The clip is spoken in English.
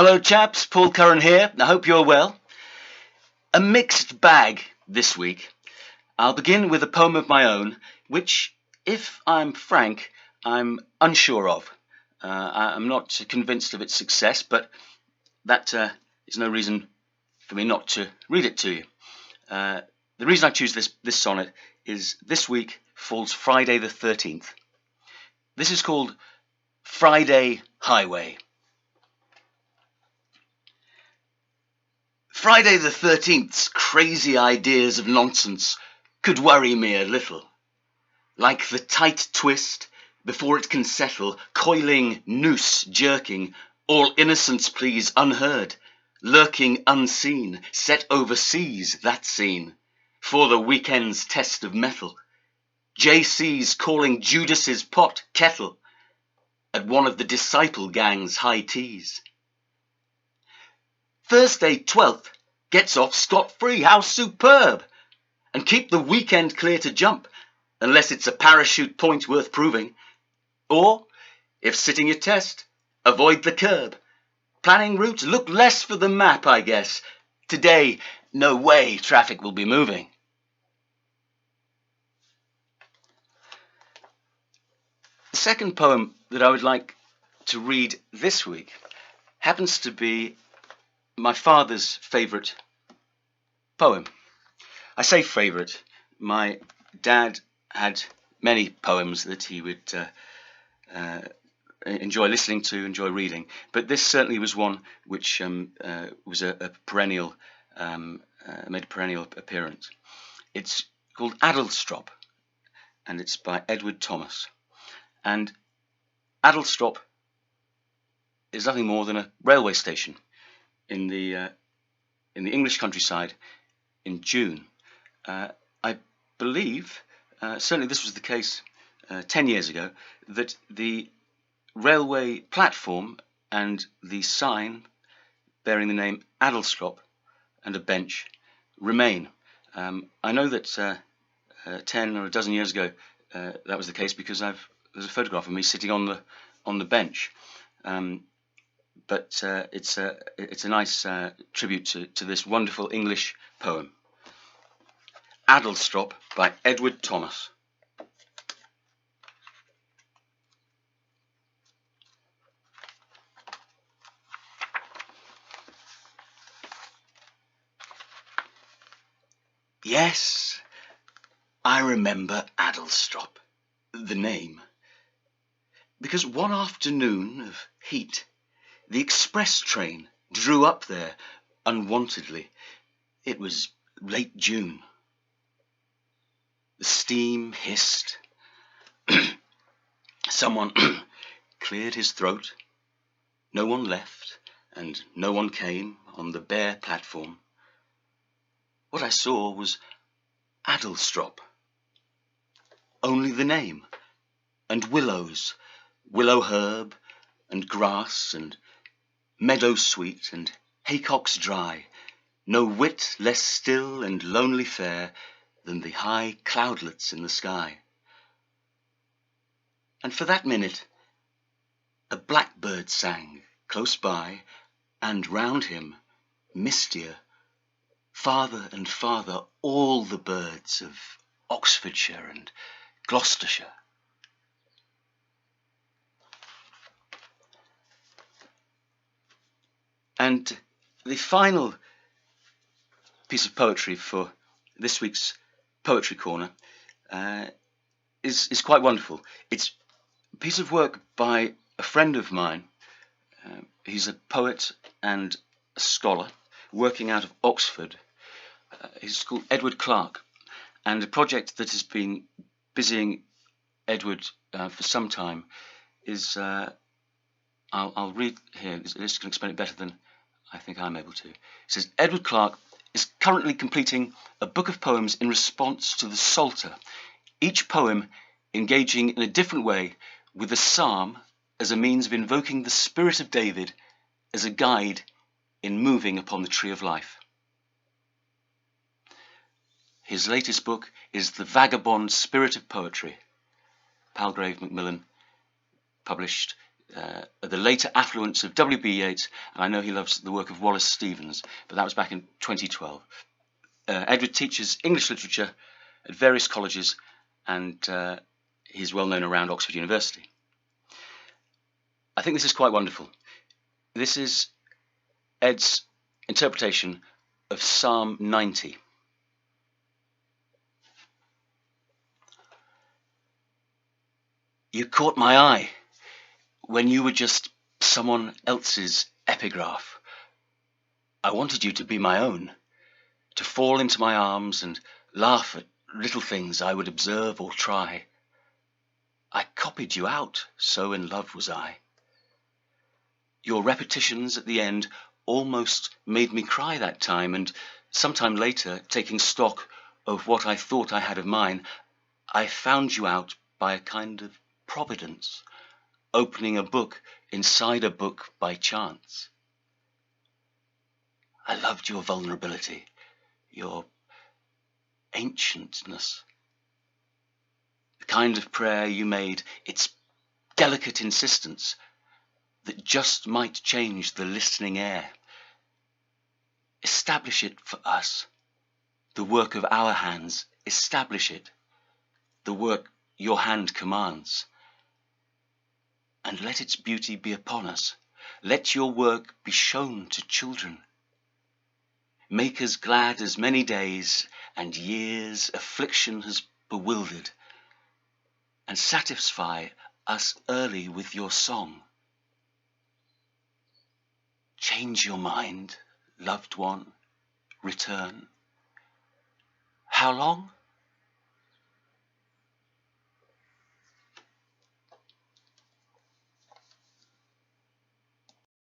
Hello chaps, Paul Curran here. I hope you're well. A mixed bag this week. I'll begin with a poem of my own, which, if I'm frank, I'm unsure of. I'm not convinced of its success, but that is no reason for me not to read it to you. The reason I choose this sonnet is this week falls Friday the 13th. This is called Friday Highway. Friday the 13th's crazy ideas of nonsense could worry me a little. Like the tight twist, before it can settle, coiling noose jerking, all innocence pleas unheard, lurking unseen, set overseas that scene, for the weekend's test of metal. JC's calling Judas's pot kettle, at one of the disciple gang's high teas. Thursday 12th gets off scot-free, how superb! And keep the weekend clear to jump, unless it's a parachute point worth proving. Or, if sitting your test, avoid the curb. Planning route, look less for the map, I guess. Today, no way traffic will be moving. The second poem that I would like to read this week happens to be my father's favourite poem. I say favourite. My dad had many poems that he would enjoy listening to, enjoy reading, but this certainly was one which was a perennial, made a perennial appearance. It's called Addlestrop, and it's by Edward Thomas. And Addlestrop is nothing more than a railway station in the English countryside in June. I believe, certainly this was the case 10 years ago, that the railway platform and the sign bearing the name Addlestrop and a bench remain. I know that 10 or a dozen years ago that was the case because there's a photograph of me sitting on the bench. But it's a nice tribute to this wonderful English poem. Addlestrop by Edward Thomas. Yes, I remember Addlestrop, the name, because one afternoon of heat, the express train drew up there unwontedly. It was late June. The steam hissed. Someone cleared his throat. No one left, and no one came on the bare platform. What I saw was Addlestrop. Only the name, and willows, willow herb, and grass, and meadow sweet, and haycocks dry, no whit less still and lonely fair than the high cloudlets in the sky. And for that minute, a blackbird sang close by, and round him, mistier, farther and farther, all the birds of Oxfordshire and Gloucestershire. And the final piece of poetry for this week's Poetry Corner is quite wonderful. It's a piece of work by a friend of mine. He's a poet and a scholar working out of Oxford. He's called Edward Clarke, and a project that has been busying Edward for some time is, I'll read here, this can explain it better than I think I'm able to. It says, Edward Clarke is currently completing a book of poems in response to the Psalter, each poem engaging in a different way with the psalm as a means of invoking the spirit of David as a guide in moving upon the tree of life. His latest book is The Vagabond Spirit of Poetry, Palgrave Macmillan, published the later affluence of W.B. Yeats, and I know he loves the work of Wallace Stevens, but that was back in 2012. Edward teaches English literature at various colleges, and he's well known around Oxford University. I think this is quite wonderful. This is Ed's interpretation of Psalm 90. You caught my eye when you were just someone else's epigraph. I wanted you to be my own, to fall into my arms and laugh at little things I would observe or try. I copied you out, so in love was I. Your repetitions at the end almost made me cry that time, and sometime later, taking stock of what I thought I had of mine, I found you out by a kind of providence, opening a book inside a book by chance. I loved your vulnerability, your ancientness, the kind of prayer you made, its delicate insistence that just might change the listening air. Establish it for us, the work of our hands, establish it, the work your hand commands. And let its beauty be upon us. Let your work be shown to children. Make us glad as many days and years affliction has bewildered, and satisfy us early with your song. Change your mind, loved one, return. How long?